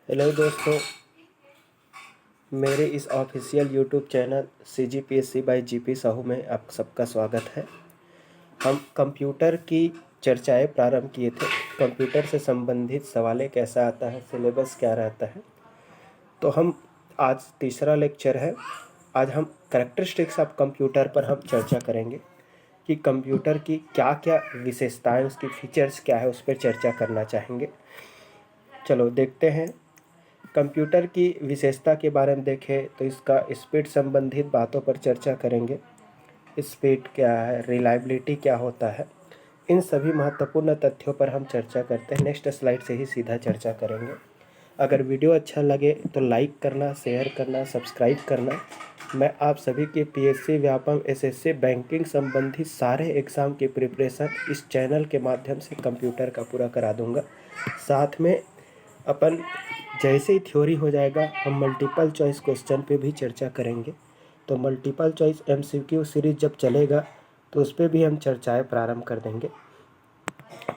Hello दोस्तों, मेरे इस official YouTube channel CGPSC by GP Sahu में आप सबका स्वागत है। हम कंप्यूटर की चर्चाएं प्रारंभ किए थे। कंप्यूटर से संबंधित सवालें कैसा आता है, सिलेबस क्या रहता है। तो हम आज तीसरा लेक्चर है। आज हम कैरेक्टरिस्टिक्स ऑफ कंप्यूटर पर हम चर्चा करेंगे कि कंप्यूटर की क्या क्या विशेषताएं, उसकी फीचर्स क्या है, उस पर चर्चा करना चाहेंगे। चलो देखते हैं। कंप्यूटर की विशेषता के बारे में देखें तो इसका स्पीड संबंधित बातों पर चर्चा करेंगे। स्पीड क्या है, रिलायबिलिटी क्या होता है, इन सभी महत्वपूर्ण तथ्यों पर हम चर्चा करते हैं। नेक्स्ट स्लाइड से ही सीधा चर्चा करेंगे। अगर वीडियो अच्छा लगे तो लाइक करना, शेयर करना, सब्सक्राइब करना। मैं आप सभी के PSC, व्यापम, SSC, बैंकिंग संबंधित सारे एग्ज़ाम की प्रिपरेशन इस चैनल के माध्यम से कंप्यूटर का पूरा करा दूंगा। साथ में अपन जैसे ही थ्योरी हो जाएगा हम मल्टीपल चॉइस क्वेश्चन पे भी चर्चा करेंगे। तो मल्टीपल चॉइस MCQ सीरीज जब चलेगा तो उस पर भी हम चर्चाएं प्रारंभ कर देंगे।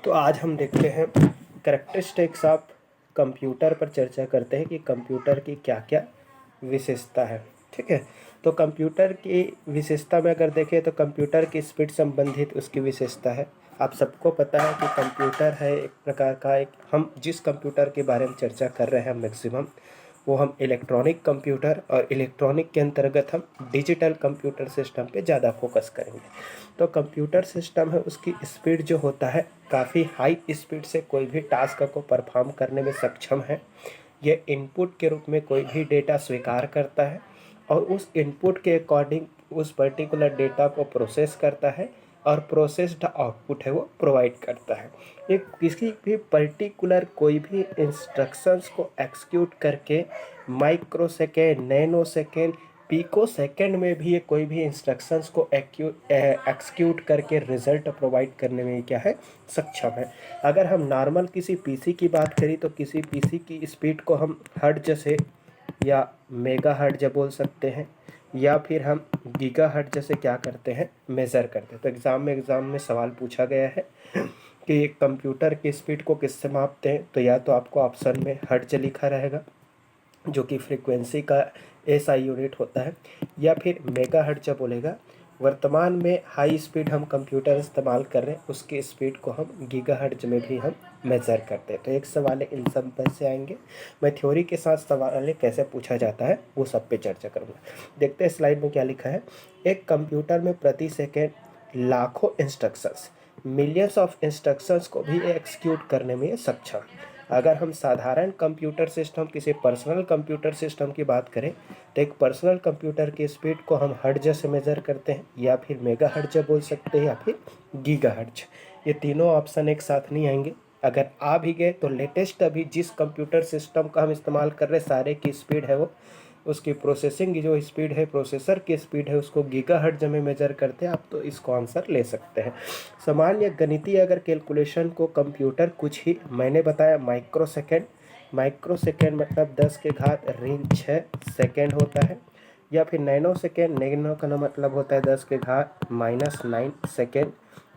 तो आज हम देखते हैं कैरेक्टरिस्टिक्स ऑफ कंप्यूटर पर चर्चा करते हैं कि कंप्यूटर की क्या क्या विशेषता है। ठीक है, तो कंप्यूटर की विशेषता में अगर देखें तो कंप्यूटर की स्पीड संबंधित उसकी विशेषता है। आप सबको पता है कि कंप्यूटर है एक प्रकार का, हम जिस कंप्यूटर के बारे में चर्चा कर रहे हैं मैक्सिमम वो हम इलेक्ट्रॉनिक कंप्यूटर, और इलेक्ट्रॉनिक के अंतर्गत हम डिजिटल कंप्यूटर सिस्टम पे ज़्यादा फोकस करेंगे। तो कंप्यूटर सिस्टम है, उसकी स्पीड जो होता है काफ़ी हाई स्पीड से कोई भी टास्क को परफॉर्म करने में सक्षम है। ये इनपुट के रूप में कोई भी डेटा स्वीकार करता है और उस इनपुट के अकॉर्डिंग उस पर्टिकुलर डेटा को प्रोसेस करता है और प्रोसेस्ड आउटपुट है वो प्रोवाइड करता है। ये किसी भी पर्टिकुलर कोई भी इंस्ट्रक्शंस को एक्सिक्यूट करके micro second, nano second, pico second में भी ये कोई भी इंस्ट्रक्शंस को एक्सिक्यूट करके रिजल्ट प्रोवाइड करने में क्या है, सक्षम है। अगर हम नॉर्मल किसी PC की बात करें तो किसी PC की स्पीड को हम हर्ट्ज से या मेगा हर्ट्ज बोल सकते हैं, या फिर हम गीगा हर्ट्ज जैसे क्या करते हैं, मेज़र करते हैं। तो एग्ज़ाम में सवाल पूछा गया है कि कंप्यूटर की स्पीड को किससे मापते हैं, तो या तो आपको ऑप्शन में हर्ट्ज लिखा रहेगा जो कि फ्रीक्वेंसी का SI यूनिट होता है, या फिर मेगा हर्ट्ज बोलेगा। वर्तमान में हाई स्पीड हम कंप्यूटर इस्तेमाल कर रहे हैं, उसकी स्पीड को हम गीगा हर्ट्ज में भी हम मेज़र करते हैं। तो एक सवाल इन सब पर से आएंगे। मैं थ्योरी के साथ सवाल कैसे पूछा जाता है वो सब पे चर्चा करूँगा। देखते हैं स्लाइड में क्या लिखा है। एक कंप्यूटर में प्रति सेकेंड लाखों इंस्ट्रक्शंस, मिलियंस ऑफ इंस्ट्रक्शंस को भी एक्सिक्यूट करने में सक्षम। अगर हम साधारण कंप्यूटर सिस्टम, किसी पर्सनल कंप्यूटर सिस्टम की बात करें तो एक पर्सनल कंप्यूटर की स्पीड को हम हर्ट्ज से मेज़र करते हैं, या फिर मेगा हर्ट्ज बोल सकते हैं, या फिर गीगा हर्ट्ज। ये तीनों ऑप्शन एक साथ नहीं आएंगे। अगर आ भी गए तो लेटेस्ट अभी जिस कंप्यूटर सिस्टम का हम इस्तेमाल कर रहे हैं सारे की स्पीड है वो, उसकी प्रोसेसिंग की जो स्पीड है, प्रोसेसर की स्पीड है, उसको गीगा हर्ट्ज में मेजर करते हैं। आप तो इसको आंसर ले सकते हैं। सामान्य गणितीय अगर कैलकुलेशन को कंप्यूटर कुछ ही, मैंने बताया माइक्रो सेकेंड मतलब 10 के घात ऋण 6 सेकेंड होता है, या फिर नैनो सेकेंड, नैनो का मतलब होता है 10 के घात -9 सेकेंड।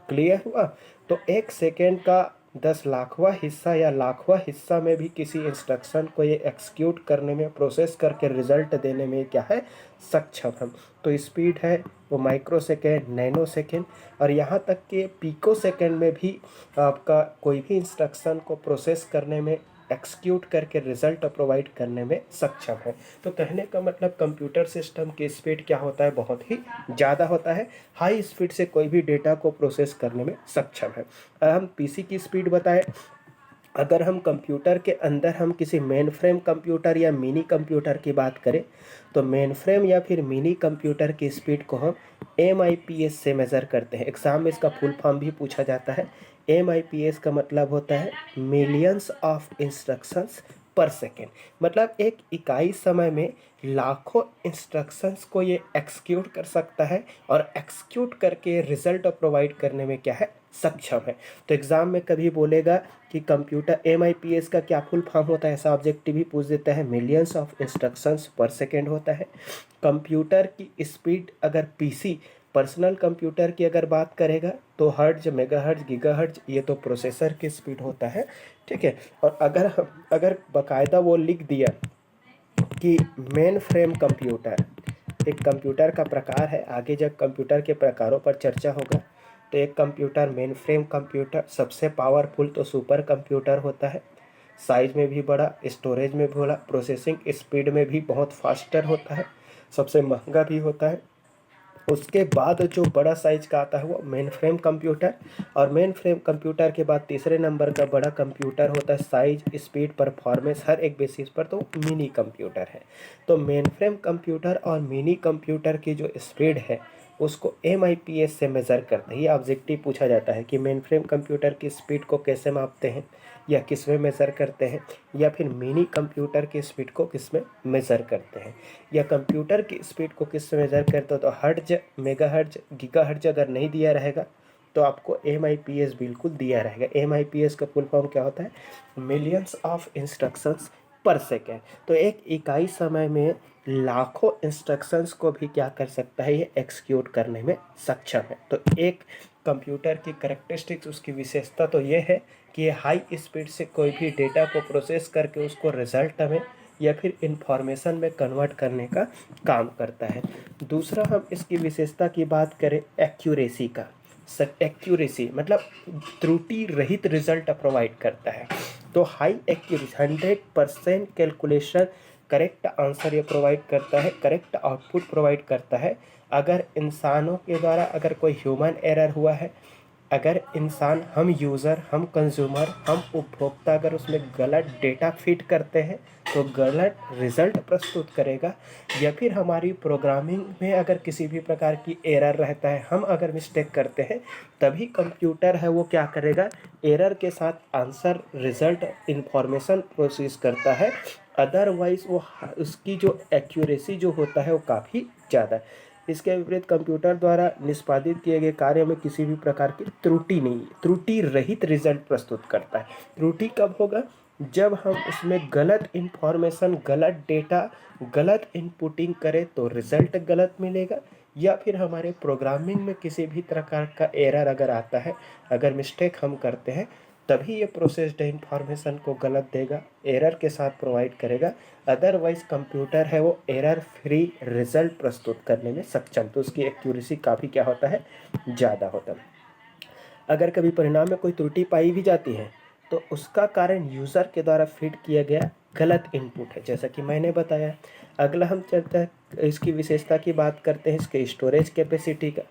क्लियर हुआ? तो एक सेकेंड का 10 लाखवां हिस्सा या लाखवां हिस्सा में भी किसी इंस्ट्रक्शन को ये एक्सिक्यूट करने में, प्रोसेस करके रिजल्ट देने में क्या है, सक्षम हम। तो स्पीड है वो माइक्रो सेकेंड, नैनो सेकेंड, और यहाँ तक कि पिको सेकेंड में भी आपका कोई भी इंस्ट्रक्शन को प्रोसेस करने में, एक्सिक्यूट करके रिजल्ट प्रोवाइड करने में सक्षम है। तो कहने का मतलब कंप्यूटर सिस्टम की स्पीड क्या होता है, बहुत ही ज़्यादा होता है। हाई स्पीड से कोई भी डेटा को प्रोसेस करने में सक्षम है। हम PC की स्पीड बताएं। अगर हम कंप्यूटर के अंदर हम किसी मेन फ्रेम कंप्यूटर या मिनी कंप्यूटर की बात करें तो मेन फ्रेम या फिर मिनी कंप्यूटर की स्पीड को हम MIPS से मेज़र करते हैं। एग्ज़ाम में इसका फुल फॉर्म भी पूछा जाता है। MIPS का मतलब होता है मिलियंस ऑफ इंस्ट्रक्शंस पर सेकेंड। मतलब एक इकाई समय में लाखों इंस्ट्रक्शंस को ये एक्सिक्यूट कर सकता है और एक्सिक्यूट करके रिजल्ट प्रोवाइड करने में क्या है, सक्षम है। तो एग्ज़ाम में कभी बोलेगा कि कंप्यूटर MIPS का क्या फुल फॉर्म होता है, ऐसा ऑब्जेक्टिव भी पूछ देता है। मिलियंस ऑफ इंस्ट्रक्शंस पर सेकेंड होता है। कंप्यूटर की स्पीड अगर PC पर्सनल कंप्यूटर की अगर बात करेगा तो हर्ट्ज, मेगाहर्ट्ज, गीगाहर्ट्ज ये तो प्रोसेसर की स्पीड होता है, ठीक है। और अगर बाकायदा वो लिख दिया कि मेन फ्रेम कंप्यूटर एक कंप्यूटर का प्रकार है, आगे जब कंप्यूटर के प्रकारों पर चर्चा होगा तो एक कंप्यूटर मेन फ्रेम कंप्यूटर सबसे पावरफुल तो सुपर कंप्यूटर होता है, साइज में भी बड़ा, स्टोरेज में भी बड़ा, प्रोसेसिंग स्पीड में भी बहुत फास्टर होता है, सबसे महंगा भी होता है। उसके बाद जो बड़ा साइज का आता है वो मेन फ्रेम कंप्यूटर, और मेन फ्रेम कंप्यूटर के बाद तीसरे नंबर का बड़ा कंप्यूटर होता है साइज, स्पीड, परफॉर्मेंस हर एक बेसिस पर, तो मिनी कंप्यूटर है। तो मेन फ्रेम कंप्यूटर और मिनी कंप्यूटर की जो स्पीड है उसको MIPS से मेज़र करते हैं। ये ऑब्जेक्टिव पूछा जाता है कि मेन फ्रेम कंप्यूटर की स्पीड को कैसे मापते हैं या किस में मेज़र करते हैं, या फिर मिनी कंप्यूटर की स्पीड को किस में मेज़र करते हैं, या कंप्यूटर की स्पीड को किस में मेज़र करते हो। तो हर्ट्ज, मेगाहर्ट्ज, गीगाहर्ट्ज अगर नहीं दिया रहेगा तो आपको MIPS बिल्कुल दिया रहेगा। MIPS का फुल फॉर्म क्या होता है? मिलियंस ऑफ इंस्ट्रक्शंस पर सेकेंड। तो एक इकाई समय में लाखों इंस्ट्रक्शंस को भी क्या कर सकता है, ये एक्सिक्यूट करने में सक्षम है। तो एक कंप्यूटर की कैरेक्टरिस्टिक्स, उसकी विशेषता तो ये है कि ये हाई स्पीड से कोई भी डेटा को प्रोसेस करके उसको रिजल्ट में या फिर इंफॉर्मेशन में कन्वर्ट करने का काम करता है। दूसरा, हम इसकी विशेषता की बात करें एक्यूरेसी का। एक्यूरेसी मतलब त्रुटि रहित रिजल्ट प्रोवाइड करता है। तो high accuracy 100% calculation, correct answer ये प्रोवाइड करता है, करेक्ट आउटपुट प्रोवाइड करता है। अगर इंसानों के द्वारा अगर कोई ह्यूमन एरर हुआ है, अगर इंसान, हम यूज़र, हम कंज्यूमर, हम उपभोक्ता अगर उसमें गलत डेटा फीड करते हैं तो गलत रिज़ल्ट प्रस्तुत करेगा, या फिर हमारी प्रोग्रामिंग में अगर किसी भी प्रकार की एरर रहता है, हम अगर मिस्टेक करते हैं, तभी कंप्यूटर है वो क्या करेगा, एरर के साथ आंसर, रिज़ल्ट, इंफॉर्मेशन प्रोसेस करता है। अदरवाइज़ वो उसकी जो एक्यूरेसी जो होता है वो काफ़ी ज़्यादा। इसके विपरीत कंप्यूटर द्वारा निष्पादित किए गए कार्य में किसी भी प्रकार की त्रुटि नहीं, त्रुटि रहित रिजल्ट प्रस्तुत करता है। त्रुटि कब होगा? जब हम उसमें गलत इंफॉर्मेशन, गलत डेटा, गलत इनपुटिंग करें तो रिजल्ट गलत मिलेगा, या फिर हमारे प्रोग्रामिंग में किसी भी प्रकार का एरर अगर आता है, अगर मिस्टेक हम करते हैं, तभी ये प्रोसेस्ड इंफॉर्मेशन को गलत देगा, एरर के साथ प्रोवाइड करेगा। अदरवाइज कंप्यूटर है वो एरर फ्री रिजल्ट प्रस्तुत करने में सक्षम, तो उसकी एक्यूरेसी काफ़ी क्या होता है, ज़्यादा होता है। अगर कभी परिणाम में कोई त्रुटि पाई भी जाती है तो उसका कारण यूज़र के द्वारा फीड किया गया गलत इनपुट है, जैसा कि मैंने बताया। अगला हम चलते हैं इसकी विशेषता की बात करते हैं, इसके स्टोरेज कैपेसिटी का।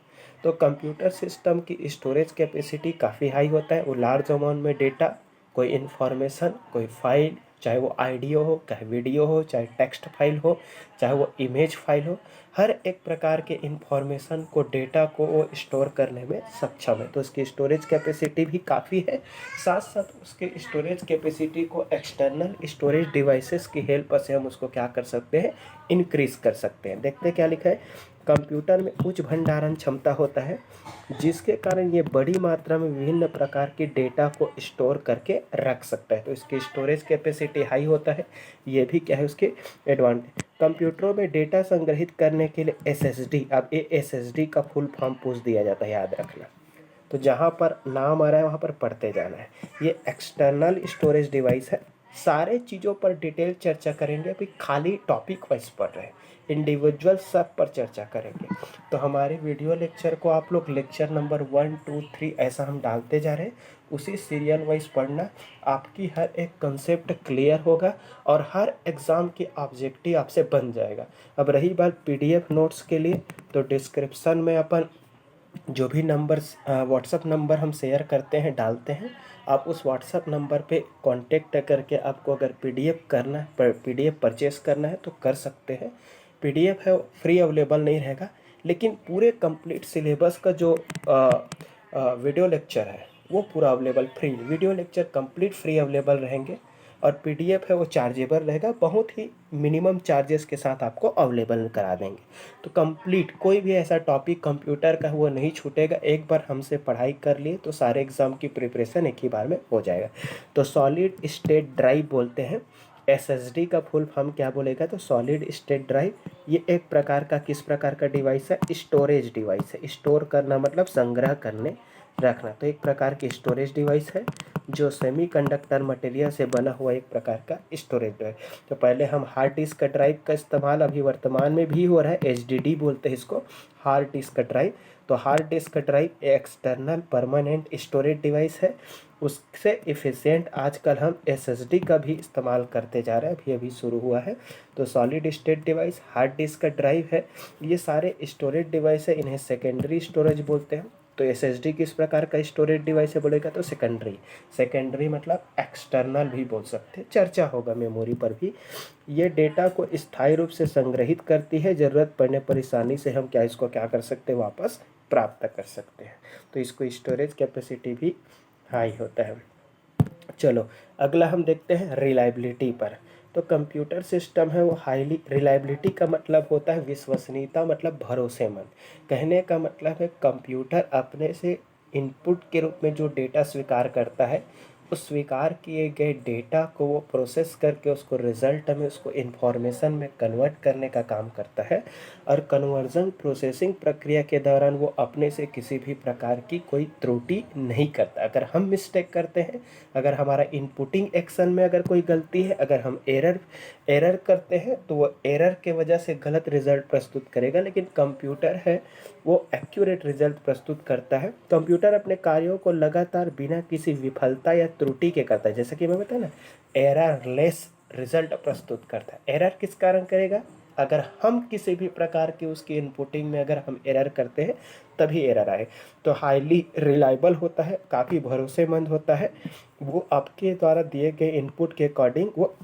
तो कंप्यूटर सिस्टम की स्टोरेज कैपेसिटी काफ़ी हाई होता है। वो लार्ज अमाउंट में डेटा, कोई इन्फॉर्मेशन, कोई फाइल, चाहे वो ऑडियो हो, चाहे वीडियो हो, चाहे टेक्स्ट फाइल हो, चाहे वो इमेज फाइल हो, हर एक प्रकार के इंफॉर्मेशन को, डेटा को वो स्टोर करने में सक्षम है। तो उसकी स्टोरेज कैपेसिटी भी काफ़ी है। साथ साथ उसके स्टोरेज कैपेसिटी को एक्सटर्नल स्टोरेज डिवाइसेस की हेल्प से हम उसको क्या कर सकते हैं, इंक्रीज कर सकते हैं। देखते हैं क्या लिखा है, कंप्यूटर में उच्च भंडारण क्षमता होता है जिसके कारण ये बड़ी मात्रा में विभिन्न प्रकार के डेटा को स्टोर करके रख सकता है। तो इसकी स्टोरेज कैपेसिटी हाई होता है, ये भी क्या है उसके एडवांटेज। कंप्यूटरों में डेटा संग्रहित करने के लिए SSD, अब ये SSD का फुल फॉर्म पूछ दिया जाता है, याद रखना। तो जहाँ पर नाम आ रहा है वहाँ पर पढ़ते जाना है। ये एक्सटर्नल स्टोरेज डिवाइस है। सारे चीज़ों पर डिटेल चर्चा करेंगे, अभी खाली टॉपिक वाइज पढ़ रहे हैं, इंडिविजुअल सब पर चर्चा करेंगे। तो हमारे वीडियो लेक्चर को आप लोग लेक्चर नंबर 1, 2, 3 ऐसा हम डालते जा रहे हैं, उसी सीरियल वाइज पढ़ना, आपकी हर एक कंसेप्ट क्लियर होगा और हर एग्ज़ाम की ऑब्जेक्टिव आपसे बन जाएगा। अब रही बात PDF नोट्स के लिए, तो डिस्क्रिप्शन में अपन जो भी नंबर्स व्हाट्सअप नंबर हम शेयर करते हैं, डालते हैं, आप उस व्हाट्सअप नंबर पे कांटेक्ट करके आपको अगर PDF करना है, PDF परचेस करना है तो कर सकते हैं। PDF है फ्री अवेलेबल नहीं रहेगा, लेकिन पूरे कंप्लीट सिलेबस का जो वीडियो लेक्चर है वो पूरा available free, video lecture complete free available रहेंगे, और PDF है वो चार्जेबल रहेगा, बहुत ही मिनिमम चार्जेस के साथ आपको अवेलेबल करा देंगे। तो कंप्लीट कोई भी ऐसा टॉपिक कंप्यूटर का वो नहीं छूटेगा। एक बार हमसे पढ़ाई कर लिए तो सारे एग्ज़ाम की प्रिपरेशन एक ही बार में हो जाएगा। तो सॉलिड स्टेट ड्राइव बोलते हैं SSD का फुल फॉर्म क्या बोलेगा, तो सॉलिड स्टेट ड्राइव। ये एक प्रकार का किस प्रकार का डिवाइस है, स्टोरेज डिवाइस है। स्टोर करना मतलब संग्रह करने, रखना। तो एक प्रकार की स्टोरेज डिवाइस है जो सेमीकंडक्टर मटेरियल से बना हुआ एक प्रकार का स्टोरेज डिवाइस। तो पहले हम हार्ड डिस्क का ड्राइव का इस्तेमाल अभी वर्तमान में भी हो रहा है, HDD बोलते हैं इसको, हार्ड डिस्क का ड्राइव। तो हार्ड डिस्क का drive external permanent storage device है। उससे इफ़िशिएंट आजकल हम SSD का भी इस्तेमाल करते जा रहे हैं, अभी अभी शुरू हुआ है। तो solid state device, hard disk का ड्राइव है, ये सारे स्टोरेज डिवाइस है, इन्हें सेकेंडरी स्टोरेज बोलते हैं। तो SSD किस प्रकार का स्टोरेज डिवाइस है बोलेगा, तो सेकेंडरी। सेकेंडरी मतलब एक्सटर्नल भी बोल सकते हैं, चर्चा होगा मेमोरी पर भी। ये डेटा को स्थायी रूप से संग्रहित करती है, ज़रूरत पड़ने पर आसानी से हम इसको क्या कर सकते हैं, वापस प्राप्त कर सकते हैं। तो इसको स्टोरेज कैपेसिटी भी हाई होता है। चलो अगला हम देखते हैं रिलायबिलिटी पर। तो कंप्यूटर सिस्टम है वो हाईली, रिलायबिलिटी का मतलब होता है विश्वसनीयता, मतलब भरोसेमंद। कहने का मतलब है कंप्यूटर अपने से इनपुट के रूप में जो डेटा स्वीकार करता है, उस स्वीकार किए गए डेटा को वो प्रोसेस करके उसको रिजल्ट में, उसको इन्फॉर्मेशन में कन्वर्ट करने का काम करता है। और कन्वर्जन प्रोसेसिंग प्रक्रिया के दौरान वो अपने से किसी भी प्रकार की कोई त्रुटि नहीं करता। अगर हम मिस्टेक करते हैं, अगर हमारा इनपुटिंग एक्शन में अगर कोई गलती है, अगर हम एरर करते हैं, तो वो एरर के वजह से गलत रिजल्ट प्रस्तुत करेगा। लेकिन कंप्यूटर है वो एक्यूरेट रिजल्ट प्रस्तुत करता है। कंप्यूटर अपने कार्यों को लगातार बिना किसी विफलता या त्रुटि के करता है। जैसा कि मैं बताया ना, एररलेस रिजल्ट प्रस्तुत करता है। एरर किस कारण करेगा, अगर हम किसी भी प्रकार की उसकी इनपुटिंग में अगर हम एरर करते हैं तभी एरर आए। तो हाईली रिलायबल होता है, काफ़ी भरोसेमंद होता है। वो आपके द्वारा दिए गए इनपुट के अकॉर्डिंग वो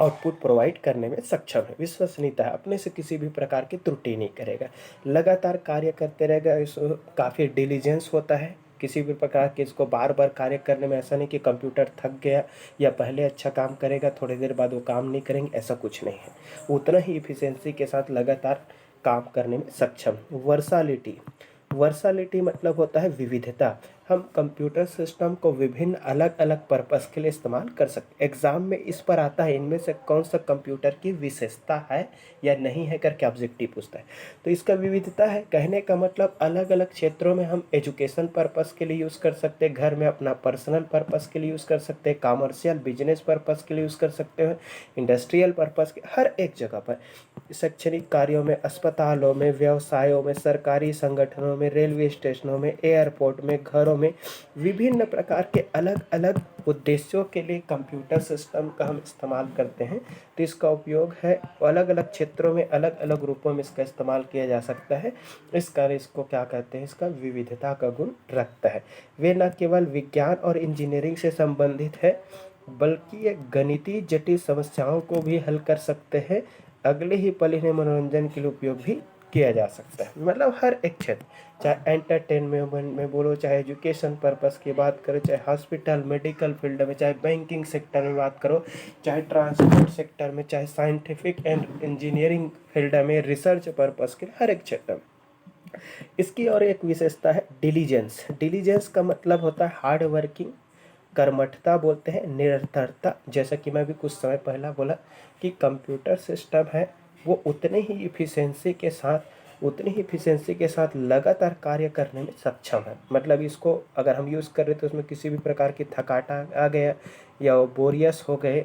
आउटपुट प्रोवाइड करने में सक्षम है। विश्वसनीयता है, अपने से किसी भी प्रकार की त्रुटि नहीं करेगा, लगातार कार्य करते रहेगा। इस काफ़ी डिलीजेंस होता है, किसी भी प्रकार के इसको बार बार कार्य करने में ऐसा नहीं कि कंप्यूटर थक गया या पहले अच्छा काम करेगा थोड़ी देर बाद वो काम नहीं करेंगे, ऐसा कुछ नहीं है। उतना ही इफिशिएंसी के साथ लगातार काम करने में सक्षम। वर्सालिटी, वर्सालिटी मतलब होता है विविधता। हम कंप्यूटर सिस्टम को विभिन्न अलग अलग पर्पस के लिए इस्तेमाल कर सकते। एग्ज़ाम में इस पर आता है इनमें से कौन सा कंप्यूटर की विशेषता है या नहीं है करके ऑब्जेक्टिव पूछता है। तो इसका विविधता है, कहने का मतलब अलग अलग क्षेत्रों में हम एजुकेशन पर्पस के लिए यूज़ कर सकते हैं, घर में अपना पर्सनल पर्पस के लिए यूज़ कर सकते हैं, कॉमर्शियल बिजनेस पर्पस के लिए यूज़ कर सकते हैं, इंडस्ट्रियल पर्पस के, हर एक जगह पर, शैक्षणिक कार्यों में, अस्पतालों में, व्यवसायों में, सरकारी संगठनों में, रेलवे स्टेशनों में, एयरपोर्ट में, घरों में, विभिन्न प्रकार के अलग अलग उद्देश्यों के लिए कंप्यूटर सिस्टम का हम इस्तेमाल करते हैं। तो इसका उपयोग है अलग अलग क्षेत्रों में, अलग अलग रूपों में इसका इस्तेमाल किया जा सकता है। इस कारण इसको क्या कहते हैं, इसका विविधता का गुण रखता है। वे न केवल विज्ञान और इंजीनियरिंग से संबंधित है, बल्कि ये गणितीय जटिल समस्याओं को भी हल कर सकते हैं। अगले ही पल इन्हें मनोरंजन के लिए उपयोग भी किया जा सकता है। मतलब हर एक क्षेत्र, चाहे एंटरटेनमेंट में बोलो, चाहे एजुकेशन पर्पस की बात करो, चाहे हॉस्पिटल मेडिकल फील्ड में, चाहे बैंकिंग सेक्टर में बात करो, चाहे ट्रांसपोर्ट सेक्टर में, चाहे साइंटिफिक एंड इंजीनियरिंग फील्ड में, रिसर्च पर्पस के हर एक क्षेत्र में। इसकी और एक विशेषता है डिलीजेंस। डिलीजेंस का मतलब होता है हार्ड वर्किंग, कर्मठता बोलते हैं, निरंतरता। जैसा कि मैं भी कुछ समय पहला बोला कि कंप्यूटर सिस्टम है वो उतनी ही इफ़िशिएंसी के साथ लगातार कार्य करने में सक्षम है। मतलब इसको अगर हम यूज़ कर रहे हैं तो उसमें किसी भी प्रकार की थकावट आ गया या वो बोरियस हो गए,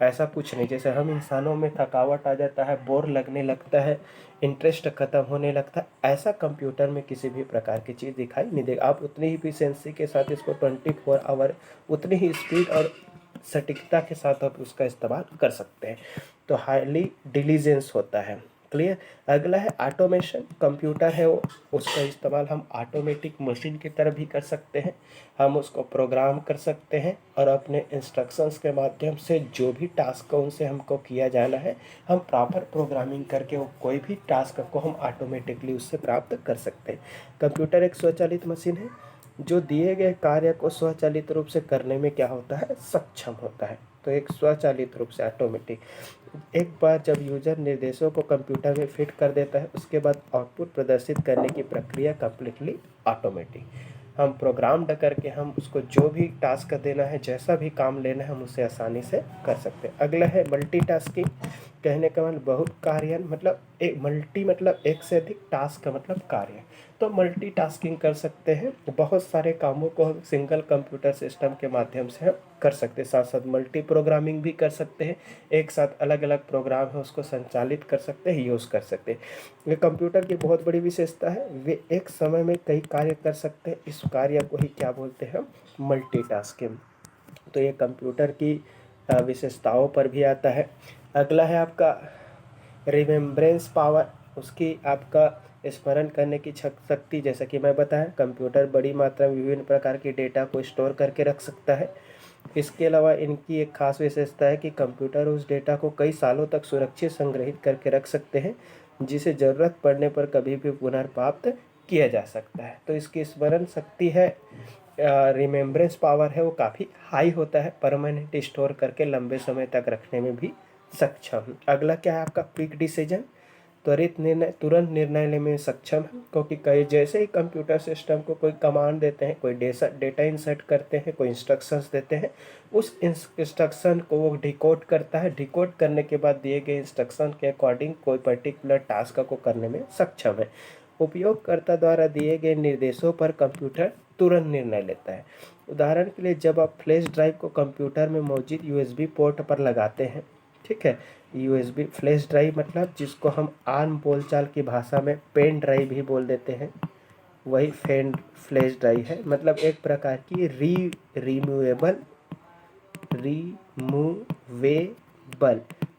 ऐसा कुछ नहीं। जैसे हम इंसानों में थकावट आ जाता है, बोर लगने लगता है, इंटरेस्ट ख़त्म होने लगता है, ऐसा कंप्यूटर में किसी भी प्रकार की चीज़ दिखाई नहीं देगा। आप उतनी ही इफिशिएंसी के साथ इसको 24 आवर उतनी ही स्पीड और सटीकता के साथ आप उसका इस्तेमाल कर सकते हैं। तो हाईली डिलीजेंस होता है। क्लियर। अगला है ऑटोमेशन। कंप्यूटर है वो, उसका इस्तेमाल हम ऑटोमेटिक मशीन की तरह भी कर सकते हैं। हम उसको प्रोग्राम कर सकते हैं और अपने इंस्ट्रक्शंस के माध्यम से जो भी टास्क उनसे हमको किया जाना है, हम प्रॉपर प्रोग्रामिंग करके वो कोई भी टास्क को हम ऑटोमेटिकली उससे प्राप्त कर सकते हैं। कंप्यूटर एक स्वचालित मशीन है जो दिए गए कार्य को स्वचालित रूप से करने में क्या होता है, सक्षम होता है। तो एक स्वचालित रूप से ऑटोमेटिक, एक बार जब यूजर निर्देशों को कंप्यूटर में फिट कर देता है, उसके बाद आउटपुट प्रदर्शित करने की प्रक्रिया कम्प्लीटली ऑटोमेटिक। हम प्रोग्राम्ड करके हम उसको जो भी टास्क देना है, जैसा भी काम लेना है, हम उसे आसानी से कर सकते हैं। अगला है मल्टीटास्किंग। कहने का मतलब बहुत कार्य, मतलब एक मल्टी मतलब एक से अधिक, टास्क का मतलब कार्य। तो मल्टीटास्किंग कर सकते हैं, बहुत सारे कामों को हम सिंगल कंप्यूटर सिस्टम के माध्यम से हम कर सकते हैं। साथ साथ मल्टी प्रोग्रामिंग भी कर सकते हैं, एक साथ अलग अलग प्रोग्राम है उसको संचालित कर सकते हैं, यूज़ कर सकते हैं। ये कंप्यूटर की बहुत बड़ी विशेषता है, वे एक समय में कई कार्य कर सकते हैं। इस कार्य को ही क्या बोलते हैं, मल्टीटास्किंग। तो ये कंप्यूटर की विशेषताओं पर भी आता है। अगला है आपका रिमेम्बरेंस पावर। उसकी आपका स्मरण करने की शक्ति, जैसा कि मैं बताया, कंप्यूटर बड़ी मात्रा में विभिन्न प्रकार के डेटा को स्टोर करके रख सकता है। इसके अलावा इनकी एक खास विशेषता है कि कंप्यूटर उस डेटा को कई सालों तक सुरक्षित संग्रहित करके रख सकते हैं, जिसे ज़रूरत पड़ने पर कभी भी पुनर्प्राप्त किया जा सकता है। तो इसकी स्मरण शक्ति है, रिमेम्बरेंस पावर है, वो काफ़ी हाई होता है, परमानेंट स्टोर करके लंबे समय तक रखने में भी सक्षम। अगला क्या है आपका, क्विक डिसीजन। तुरंत निर्णय लेने में सक्षम है, क्योंकि कई जैसे ही कंप्यूटर सिस्टम को कोई कमांड देते हैं, कोई डेटा इंसर्ट करते हैं, कोई इंस्ट्रक्शंस देते हैं, उस इंस्ट्रक्शन को वो डिकोड करता है। डिकोड करने के बाद दिए गए इंस्ट्रक्शन के अकॉर्डिंग कोई पर्टिकुलर टास्क को करने में सक्षम है। उपयोगकर्ता द्वारा दिए गए निर्देशों पर कंप्यूटर तुरंत निर्णय लेता है। उदाहरण के लिए, जब आप फ्लैश ड्राइव को कंप्यूटर में मौजूद यूएसबी पोर्ट पर लगाते हैं, ठीक है, यूएसबी फ्लैश ड्राइव मतलब जिसको हम आम बोलचाल की भाषा में पेन ड्राइव भी बोल देते हैं, वही फ्लैश ड्राइव है। मतलब एक प्रकार की रिमूवेबल,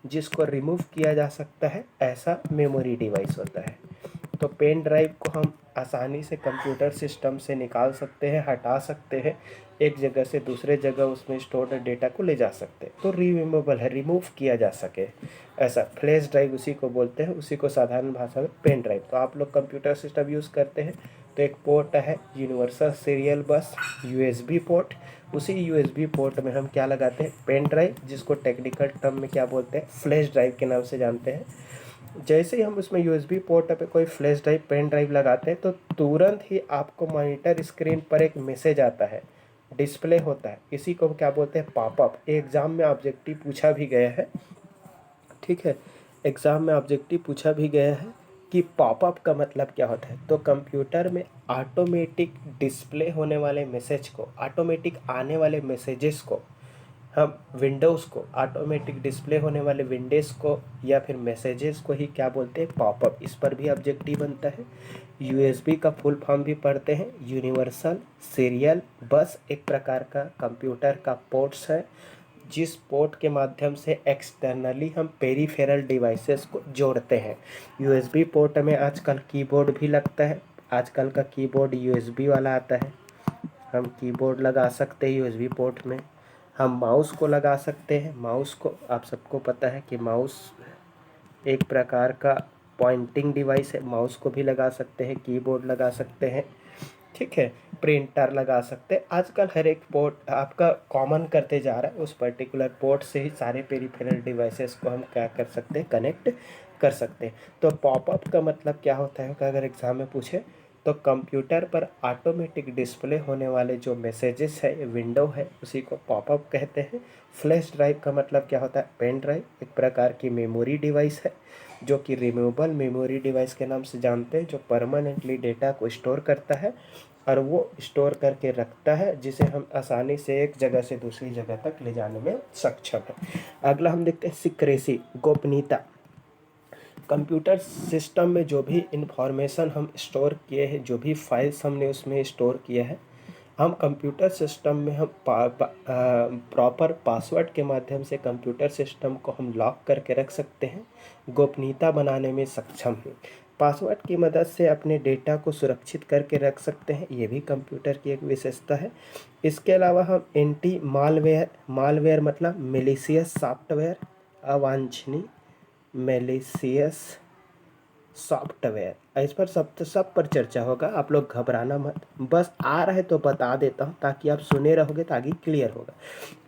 जिसको रिमूव किया जा सकता है, ऐसा मेमोरी डिवाइस होता है। तो पेन ड्राइव को हम आसानी से कंप्यूटर सिस्टम से निकाल सकते हैं, हटा सकते हैं, एक जगह से दूसरे जगह उसमें स्टोर्ड डेटा को ले जा सकते हैं। तो रिमूवेबल है, रिमूव किया जा सके, ऐसा फ्लैश ड्राइव उसी को बोलते हैं, उसी को साधारण भाषा में पेन ड्राइव। तो आप लोग कंप्यूटर सिस्टम यूज़ करते हैं, तो एक पोर्ट है यूनिवर्सल सीरियल बस, यूएसबी पोर्ट। उसी यूएसबी पोर्ट में हम क्या लगाते हैं, पेन ड्राइव, जिसको टेक्निकल टर्म में क्या बोलते हैं, फ्लैश ड्राइव के नाम से जानते हैं। जैसे ही हम उसमें यूएसबी पोर्ट पे कोई फ्लैश ड्राइव, पेन ड्राइव लगाते हैं, तो तुरंत ही आपको मॉनिटर स्क्रीन पर एक मैसेज आता है, डिस्प्ले होता है। इसी को क्या बोलते हैं, पॉपअप। एग्ज़ाम में ऑब्जेक्टिव पूछा भी गया है, ठीक है, एग्ज़ाम में ऑब्जेक्टिव पूछा भी गया है कि पॉपअप का मतलब क्या होता है। तो कंप्यूटर में ऑटोमेटिक डिस्प्ले होने वाले मैसेज को, ऑटोमेटिक आने वाले मैसेजेस को, हम विंडोज़ को, ऑटोमेटिक डिस्प्ले होने वाले विंडोज़ को या फिर मैसेजेस को ही क्या बोलते हैं, पॉपअप। इस पर भी ऑब्जेक्टिव बनता है। यूएसबी का फुल फॉर्म भी पढ़ते हैं, यूनिवर्सल सीरियल बस, एक प्रकार का कंप्यूटर का पोर्ट्स है, जिस पोर्ट के माध्यम से एक्सटर्नली हम पेरीफेरल डिवाइसेस को जोड़ते हैं। यूएसबी पोर्ट में आजकल कीबोर्ड भी लगता है, आजकल का कीबोर्ड यूएसबी वाला आता है, हम कीबोर्ड लगा सकते हैं यूएसबी पोर्ट में। हम माउस को लगा सकते हैं, माउस को आप सबको पता है कि माउस एक प्रकार का पॉइंटिंग डिवाइस है, माउस को भी लगा सकते हैं, कीबोर्ड लगा सकते हैं, ठीक है, प्रिंटर लगा सकते हैं। आजकल हर एक पोर्ट आपका कॉमन करते जा रहा है, उस पर्टिकुलर पोर्ट से ही सारे पेरिफेरल डिवाइसेस को हम क्या कर सकते हैं, कनेक्ट कर सकते हैं। तो पॉपअप का मतलब क्या होता है, अगर एग्जाम में पूछे तो कंप्यूटर पर ऑटोमेटिक डिस्प्ले होने वाले जो मैसेजेस है, विंडो है, उसी को पॉपअप कहते हैं। फ्लैश ड्राइव का मतलब क्या होता है, पेन ड्राइव, एक प्रकार की मेमोरी डिवाइस है, जो कि रिमूवेबल मेमोरी डिवाइस के नाम से जानते हैं, जो परमानेंटली डेटा को स्टोर करता है और वो स्टोर करके रखता है, जिसे हम आसानी से एक जगह से दूसरी जगह तक ले जाने में सक्षम है। अगला हम देखते हैं सिक्रेसी, गोपनीयता। कंप्यूटर सिस्टम में जो भी इंफॉर्मेशन हम स्टोर किए हैं, जो भी फाइल्स हमने उसमें स्टोर किया है, हम कंप्यूटर सिस्टम में हम प्रॉपर पासवर्ड के माध्यम से कंप्यूटर सिस्टम को हम लॉक करके रख सकते हैं, गोपनीयता बनाने में सक्षम हैं। पासवर्ड की मदद से अपने डेटा को सुरक्षित करके रख सकते हैं, ये भी कंप्यूटर की एक विशेषता है। इसके अलावा हम एंटी मालवेयर मतलब मेलिशियस सॉफ्टवेयर, अवांछनीय मेलिशियस सॉफ्टवेयर, इस पर सब पर चर्चा होगा, आप लोग घबराना मत, बस आ रहा है तो बता देता हूँ ताकि आप सुने रहोगे तो आगे क्लियर होगा।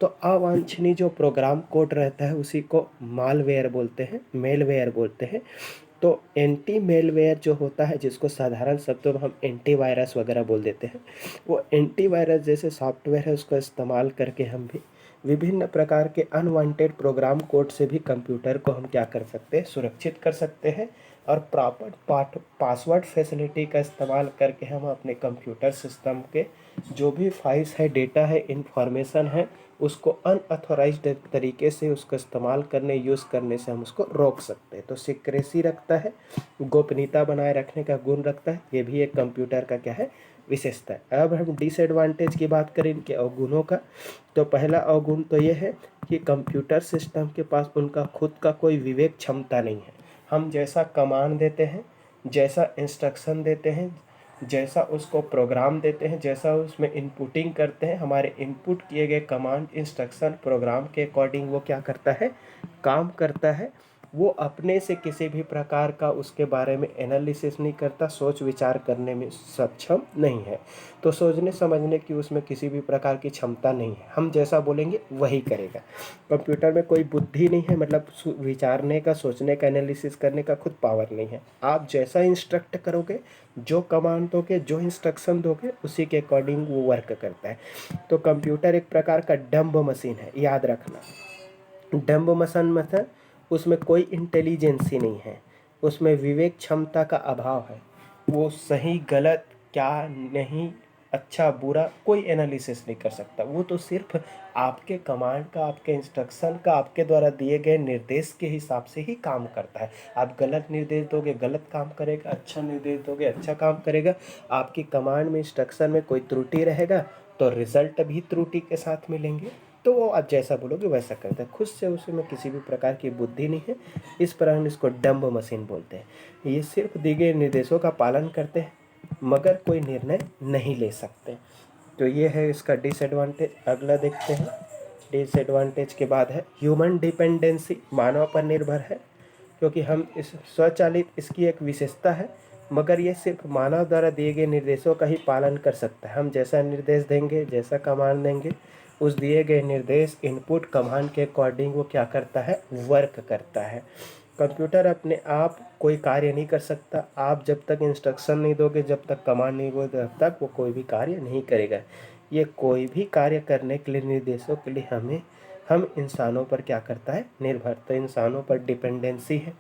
तो अवांछनीय जो प्रोग्राम कोड रहता है उसी को मालवेयर बोलते हैं, मेलवेयर बोलते हैं। तो एंटी मेलवेयर जो होता है, जिसको साधारण शब्दों में हम एंटीवायरस वगैरह बोल देते हैं, वो एंटीवायरस जैसे सॉफ्टवेयर है, उसका इस्तेमाल करके हम भी विभिन्न प्रकार के अनवांटेड प्रोग्राम कोड से भी कंप्यूटर को हम क्या कर सकते हैं, सुरक्षित कर सकते हैं। और प्रॉपर पासवर्ड फैसिलिटी का इस्तेमाल करके हम अपने कंप्यूटर सिस्टम के जो भी फाइल्स है, डेटा है, इंफॉर्मेशन है, उसको अनऑथोराइज्ड तरीके से उसका इस्तेमाल करने, यूज़ करने से हम उसको रोक सकते हैं। तो सिक्रेसी रखता है, गोपनीयता बनाए रखने का गुण रखता है। ये भी एक कंप्यूटर का क्या है, विशेषता है। अब हम डिसएडवांटेज की बात करें इनके अवगुणों का, तो पहला अवगुण तो ये है कि कंप्यूटर सिस्टम के पास उनका खुद का कोई विवेक क्षमता नहीं है। हम जैसा कमांड देते हैं, जैसा इंस्ट्रक्शन देते हैं, जैसा उसको प्रोग्राम देते हैं, जैसा उसमें इनपुटिंग करते हैं, हमारे इनपुट किए गए कमांड, इंस्ट्रक्शन, प्रोग्राम के अकॉर्डिंग वो क्या करता है, काम करता है। वो अपने से किसी भी प्रकार का उसके बारे में एनालिसिस नहीं करता, सोच विचार करने में सक्षम नहीं है। तो सोचने समझने की उसमें किसी भी प्रकार की क्षमता नहीं है। हम जैसा बोलेंगे वही करेगा। कंप्यूटर में कोई बुद्धि नहीं है, मतलब विचारने का, सोचने का, एनालिसिस करने का खुद पावर नहीं है। आप जैसा इंस्ट्रक्ट करोगे, जो कमांड दोगे, जो इंस्ट्रक्शन दोगे, उसी के अकॉर्डिंग वो वर्क करता है। तो कंप्यूटर एक प्रकार का डम्ब मशीन है, याद रखना। डम्ब मशीन मतलब उसमें कोई इंटेलिजेंस ही नहीं है, उसमें विवेक क्षमता का अभाव है। वो सही गलत क्या नहीं, अच्छा बुरा कोई एनालिसिस नहीं कर सकता। वो तो सिर्फ आपके कमांड का, आपके इंस्ट्रक्शन का, आपके द्वारा दिए गए निर्देश के हिसाब से ही काम करता है। आप गलत निर्देश दोगे गलत काम करेगा, अच्छा निर्देश दोगे अच्छा काम करेगा। आपकी कमांड में, इंस्ट्रक्शन में कोई त्रुटि रहेगा तो रिजल्ट भी त्रुटि के साथ मिलेंगे। तो वो आप जैसा बोलोगे वैसा करता है, खुद से उसमें किसी भी प्रकार की बुद्धि नहीं है। इस पर हम इसको डम्ब मशीन बोलते हैं। ये सिर्फ दिए गए निर्देशों का पालन करते हैं मगर कोई निर्णय नहीं ले सकते। तो ये है इसका डिसएडवांटेज। अगला देखते हैं। डिसएडवांटेज के बाद है ह्यूमन डिपेंडेंसी, मानव पर निर्भर है। क्योंकि हम इस स्वचालित, इसकी एक विशेषता है, मगर ये सिर्फ मानव द्वारा दिए गए निर्देशों का ही पालन कर सकता है। हम जैसा निर्देश देंगे, जैसा कमांड देंगे, उस दिए गए निर्देश, इनपुट, कमांड के अकॉर्डिंग वो क्या करता है, वर्क करता है। कंप्यूटर अपने आप कोई कार्य नहीं कर सकता। आप जब तक इंस्ट्रक्शन नहीं दोगे, जब तक कमांड नहीं दोगे, तब तक वो कोई भी कार्य नहीं करेगा। ये कोई भी कार्य करने के लिए, निर्देशों के लिए हम इंसानों पर क्या करता है, निर्भर। तो इंसानों पर डिपेंडेंसी है।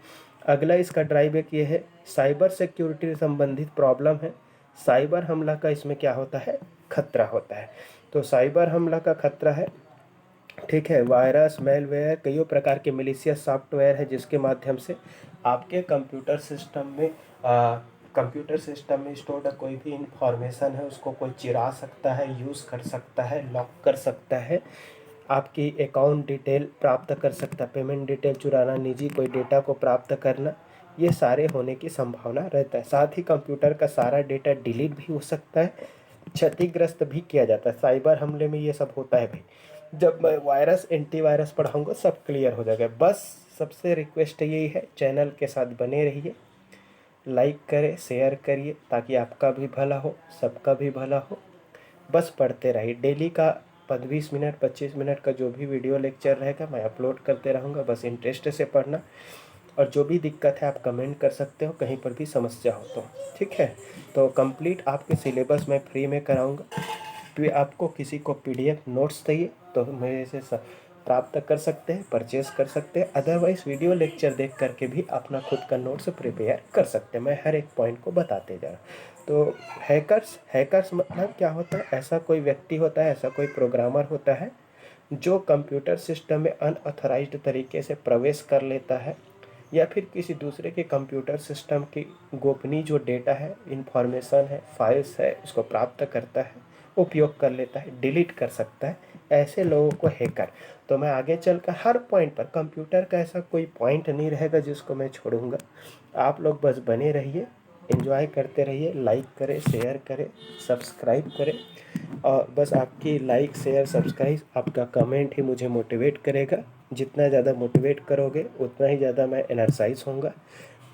अगला इसका ड्राइबैक ये है, साइबर सिक्योरिटी से संबंधित प्रॉब्लम है। साइबर हमला का इसमें क्या होता है, खतरा होता है। तो साइबर हमला का खतरा है, ठीक है। वायरस, मेलवेयर, कई प्रकार के मिलिशियस सॉफ्टवेयर है जिसके माध्यम से आपके कंप्यूटर सिस्टम में स्टोर्ड कोई भी इंफॉर्मेशन है उसको कोई चिरा सकता है, यूज़ कर सकता है, लॉक कर सकता है, आपकी अकाउंट डिटेल प्राप्त कर सकता है, पेमेंट डिटेल चुराना, निजी कोई डेटा को प्राप्त करना, ये सारे होने की संभावना रहता है। साथ ही कंप्यूटर का सारा डेटा डिलीट भी हो सकता है, क्षतिग्रस्त भी किया जाता है। साइबर हमले में ये सब होता है भाई। जब मैं वायरस, एंटीवायरस पढ़ाऊँगा सब क्लियर हो जाएगा। बस सबसे रिक्वेस्ट यही है, चैनल के साथ बने रहिए, लाइक करें, शेयर करिए, ताकि आपका भी भला हो, सबका भी भला हो। बस पढ़ते रहिए। डेली का 20 मिनट, 25 मिनट का जो भी वीडियो लेक्चर रहेगा मैं अपलोड करते रहूँगा। बस इंटरेस्ट से पढ़ना, और जो भी दिक्कत है आप कमेंट कर सकते हो, कहीं पर भी समस्या हो तो, ठीक है। तो कंप्लीट आपके सिलेबस मैं फ्री में कराऊँगा। फिर आपको किसी को PDF नोट्स चाहिए तो मेरे से प्राप्त कर सकते हैं, परचेज कर सकते हैं। अदरवाइज़ वीडियो लेक्चर देख करके भी अपना खुद का नोट्स प्रिपेयर कर सकते हैं। मैं हर एक पॉइंट को बताते जा रहा हूँ। तो हैकर्स मतलब क्या होता है, ऐसा कोई व्यक्ति होता है, ऐसा कोई प्रोग्रामर होता है जो कंप्यूटर सिस्टम में अनऑथराइज्ड तरीके से प्रवेश कर लेता है, या फिर किसी दूसरे के कंप्यूटर सिस्टम की गोपनीय जो डेटा है, इंफॉर्मेशन है, फाइल्स है, उसको प्राप्त करता है, उपयोग कर लेता है, डिलीट कर सकता है। ऐसे लोगों को हैकर। तो मैं आगे चलकर हर पॉइंट पर, कंप्यूटर का ऐसा कोई पॉइंट नहीं रहेगा जिसको मैं छोड़ूंगा। आप लोग बस बने रहिए, एंजॉय करते रहिए, लाइक करें, शेयर करें, सब्सक्राइब करें। और बस आपकी लाइक, शेयर, सब्सक्राइब, आपका कमेंट ही मुझे मोटिवेट करेगा। जितना ज़्यादा मोटिवेट करोगे उतना ही ज़्यादा मैं एनर्जाइज होऊंगा।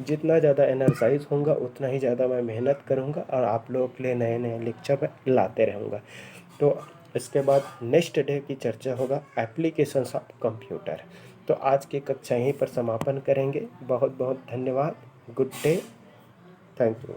जितना ज़्यादा एनर्जाइज होऊंगा उतना ही ज़्यादा मैं मेहनत करूंगा और आप लोगों के लिए नए नए लेक्चर लाते रहूँगा। तो इसके बाद नेक्स्ट डे की चर्चा होगा एप्लीकेशंस ऑफ कंप्यूटर। तो आज की कक्षा यहीं पर समापन करेंगे। बहुत बहुत धन्यवाद। Good day. Thank you.